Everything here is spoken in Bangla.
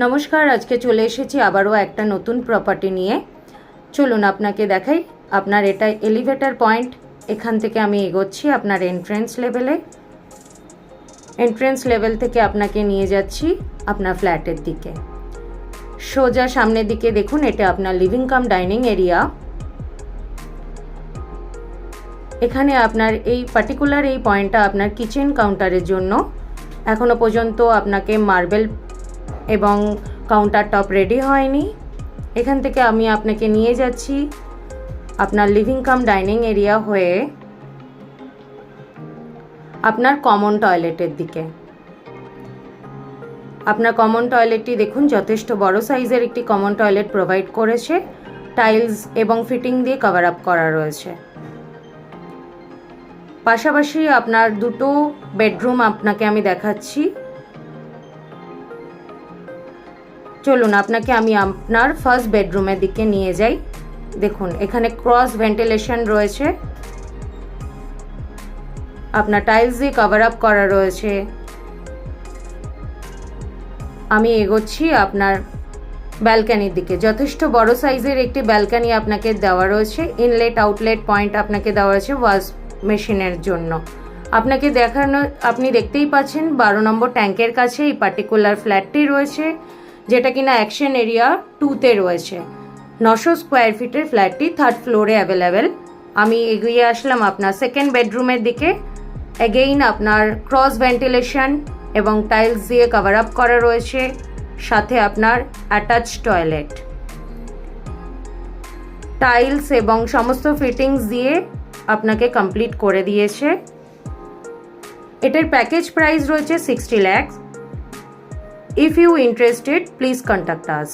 নমস্কার, আজকে চলে এসেছি আবারও একটা নতুন প্রপার্টি নিয়ে। চলুন আপনাকে দেখাই। আপনার এটা এলিভেটর পয়েন্ট, এখান থেকে আমি এগোচ্ছি আপনার এন্ট্রেন্স লেভেল থেকে আপনাকে নিয়ে যাচ্ছি আপনার ফ্ল্যাটের দিকে। সোজা সামনের দিকে দেখুন, এটা আপনার লিভিং কাম ডাইনিং এরিয়া। এখানে আপনার এই পার্টিকুলার এই পয়েন্টটা আপনার কিচেন কাউন্টারের জন্য। এখনো পর্যন্ত আপনাকে মার্বেল এবং কাউন্টার টপ রেডি হয়নি। এখান থেকে আমি আপনাকে নিয়ে যাচ্ছি আপনার লিভিং কাম ডাইনিং এরিয়া হয়ে আপনার কমন টয়লেটের দিকে। আপনার কমন টয়লেটটি দেখুন, যথেষ্ট বড় সাইজের একটি কমন টয়লেট প্রোভাইড করেছে। টাইলস এবং ফিটিং দিয়ে কভার আপ করা রয়েছে। পাশাপাশি আপনার দুটো বেডরুম আপনাকে আমি দেখাচ্ছি। চলুন আপনাকে আমি আপনার ফার্স্ট বেডরুমের দিকে নিয়ে যাই। দেখুন, এখানে ক্রস ভেন্টিলেশন রয়েছে, আপনার টাইলস দিয়ে কভার আপ করা রয়েছে। আমি এগোচ্ছি আপনার ব্যালকানির দিকে। যথেষ্ট বড় সাইজের একটি ব্যালকানি আপনাকে দেওয়া রয়েছে। ইনলেট আউটলেট পয়েন্ট আপনাকে দেওয়া রয়েছে ওয়াশ মেশিনের জন্য। আপনাকে দেখানো, আপনি দেখতেই পাচ্ছেন 12 নম্বর ট্যাঙ্কের কাছে এই পার্টিকুলার ফ্ল্যাটটি রয়েছে, যেটা কিনা অ্যাকশন এরিয়া 2-তে রয়েছে। 900 স্কোয়ার ফিটের ফ্ল্যাটটি 3rd ফ্লোরে অ্যাভেলেবেল। আমি এগিয়ে আসলাম আপনার সেকেন্ড বেডরুমের দিকে। অ্যাগেইন আপনার ক্রস ভেন্টিলেশন এবং টাইলস দিয়ে কভার আপ করা রয়েছে, সাথে আপনার অ্যাটাচ টয়লেট। টাইলস এবং সমস্ত ফিটিংস দিয়ে আপনাকে কমপ্লিট করে দিয়েছে। এটার প্যাকেজ প্রাইস রয়েছে 60 lakhs। If you interested, please contact us.